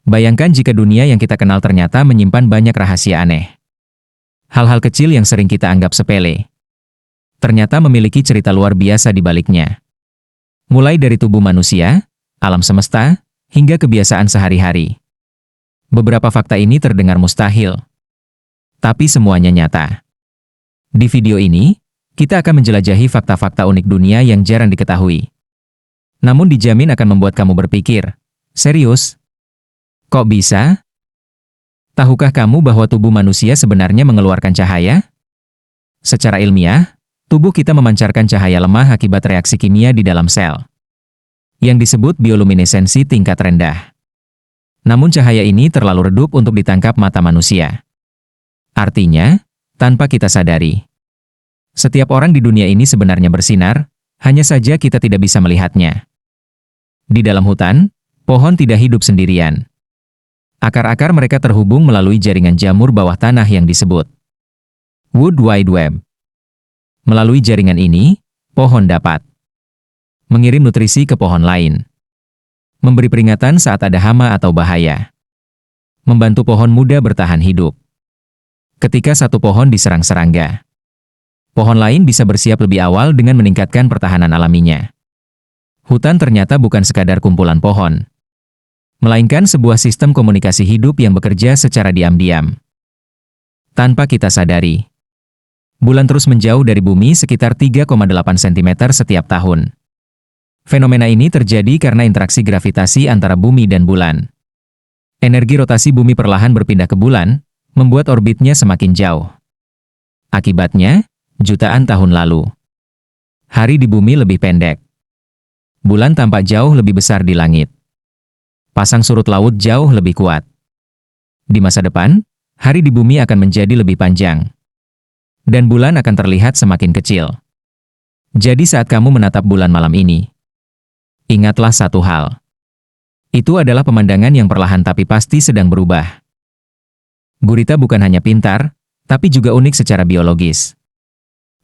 Bayangkan jika dunia yang kita kenal ternyata menyimpan banyak rahasia aneh. Hal-hal kecil yang sering kita anggap sepele, ternyata memiliki cerita luar biasa di baliknya. Mulai dari tubuh manusia, alam semesta, hingga kebiasaan sehari-hari. Beberapa fakta ini terdengar mustahil, tapi semuanya nyata. Di video ini, kita akan menjelajahi fakta-fakta unik dunia yang jarang diketahui. Namun dijamin akan membuat kamu berpikir, serius? Kok bisa? Tahukah kamu bahwa tubuh manusia sebenarnya mengeluarkan cahaya? Secara ilmiah, tubuh kita memancarkan cahaya lemah akibat reaksi kimia di dalam sel, yang disebut bioluminesensi tingkat rendah. Namun cahaya ini terlalu redup untuk ditangkap mata manusia. Artinya, tanpa kita sadari, setiap orang di dunia ini sebenarnya bersinar, hanya saja kita tidak bisa melihatnya. Di dalam hutan, pohon tidak hidup sendirian. Akar-akar mereka terhubung melalui jaringan jamur bawah tanah yang disebut Wood Wide Web. Melalui jaringan ini, pohon dapat mengirim nutrisi ke pohon lain, memberi peringatan saat ada hama atau bahaya, membantu pohon muda bertahan hidup. Ketika satu pohon diserang serangga, pohon lain bisa bersiap lebih awal dengan meningkatkan pertahanan alaminya. Hutan ternyata bukan sekadar kumpulan pohon, melainkan sebuah sistem komunikasi hidup yang bekerja secara diam-diam. Tanpa kita sadari, bulan terus menjauh dari bumi sekitar 3,8 cm setiap tahun. Fenomena ini terjadi karena interaksi gravitasi antara bumi dan bulan. Energi rotasi bumi perlahan berpindah ke bulan, membuat orbitnya semakin jauh. Akibatnya, jutaan tahun lalu, hari di bumi lebih pendek. Bulan tampak jauh lebih besar di langit. Pasang surut laut jauh lebih kuat. Di masa depan, hari di bumi akan menjadi lebih panjang, dan bulan akan terlihat semakin kecil. Jadi saat kamu menatap bulan malam ini, ingatlah satu hal. Itu adalah pemandangan yang perlahan tapi pasti sedang berubah. Gurita bukan hanya pintar, tapi juga unik secara biologis.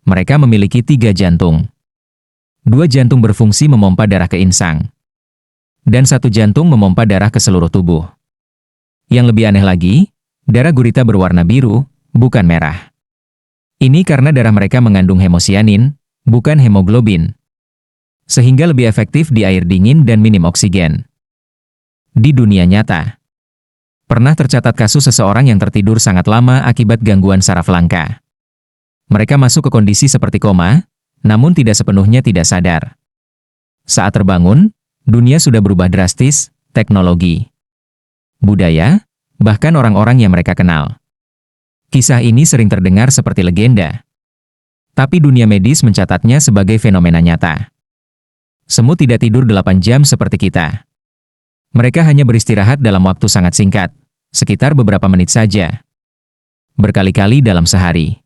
Mereka memiliki 3 jantung. 2 jantung berfungsi memompa darah ke insang, dan 1 jantung memompa darah ke seluruh tubuh. Yang lebih aneh lagi, darah gurita berwarna biru, bukan merah. Ini karena darah mereka mengandung hemosianin, bukan hemoglobin, sehingga lebih efektif di air dingin dan minim oksigen. Di dunia nyata, pernah tercatat kasus seseorang yang tertidur sangat lama akibat gangguan saraf langka. Mereka masuk ke kondisi seperti koma, namun tidak sepenuhnya tidak sadar. Saat terbangun, dunia sudah berubah drastis, teknologi, budaya, bahkan orang-orang yang mereka kenal. Kisah ini sering terdengar seperti legenda, tapi dunia medis mencatatnya sebagai fenomena nyata. Semut tidak tidur 8 jam seperti kita. Mereka hanya beristirahat dalam waktu sangat singkat, sekitar beberapa menit saja. Berkali-kali dalam sehari,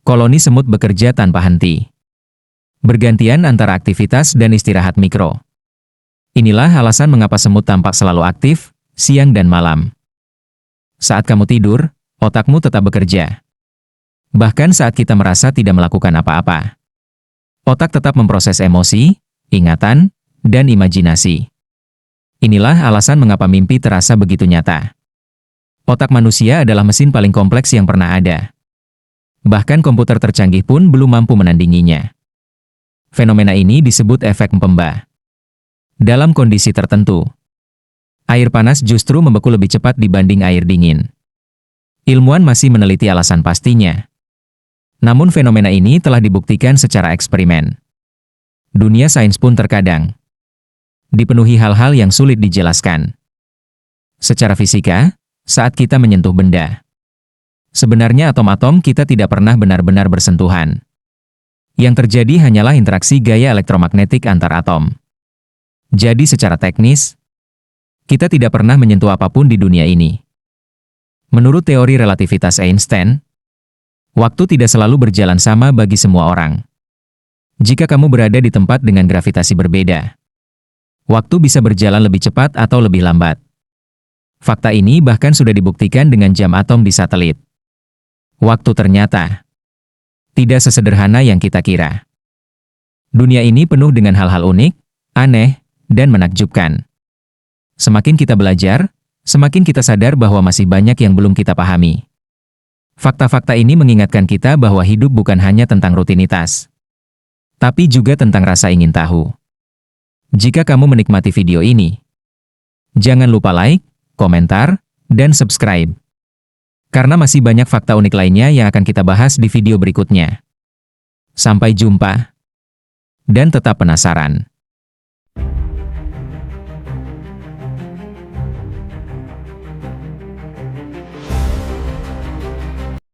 koloni semut bekerja tanpa henti, bergantian antara aktivitas dan istirahat mikro. Inilah alasan mengapa semut tampak selalu aktif, siang dan malam. Saat kamu tidur, otakmu tetap bekerja. Bahkan saat kita merasa tidak melakukan apa-apa, otak tetap memproses emosi, ingatan, dan imajinasi. Inilah alasan mengapa mimpi terasa begitu nyata. Otak manusia adalah mesin paling kompleks yang pernah ada. Bahkan komputer tercanggih pun belum mampu menandinginya. Fenomena ini disebut efek Mpemba. Dalam kondisi tertentu, air panas justru membeku lebih cepat dibanding air dingin. Ilmuwan masih meneliti alasan pastinya. Namun fenomena ini telah dibuktikan secara eksperimen. Dunia sains pun terkadang dipenuhi hal-hal yang sulit dijelaskan. Secara fisika, saat kita menyentuh benda, sebenarnya atom-atom kita tidak pernah benar-benar bersentuhan. Yang terjadi hanyalah interaksi gaya elektromagnetik antar atom. Jadi secara teknis, kita tidak pernah menyentuh apapun di dunia ini. Menurut teori relativitas Einstein, waktu tidak selalu berjalan sama bagi semua orang. Jika kamu berada di tempat dengan gravitasi berbeda, waktu bisa berjalan lebih cepat atau lebih lambat. Fakta ini bahkan sudah dibuktikan dengan jam atom di satelit. Waktu ternyata tidak sesederhana yang kita kira. Dunia ini penuh dengan hal-hal unik, aneh, dan menakjubkan. Semakin kita belajar, semakin kita sadar bahwa masih banyak yang belum kita pahami. Fakta-fakta ini mengingatkan kita bahwa hidup bukan hanya tentang rutinitas, tapi juga tentang rasa ingin tahu. Jika kamu menikmati video ini, jangan lupa like, komentar, dan subscribe. Karena masih banyak fakta unik lainnya yang akan kita bahas di video berikutnya. Sampai jumpa. Dan tetap penasaran.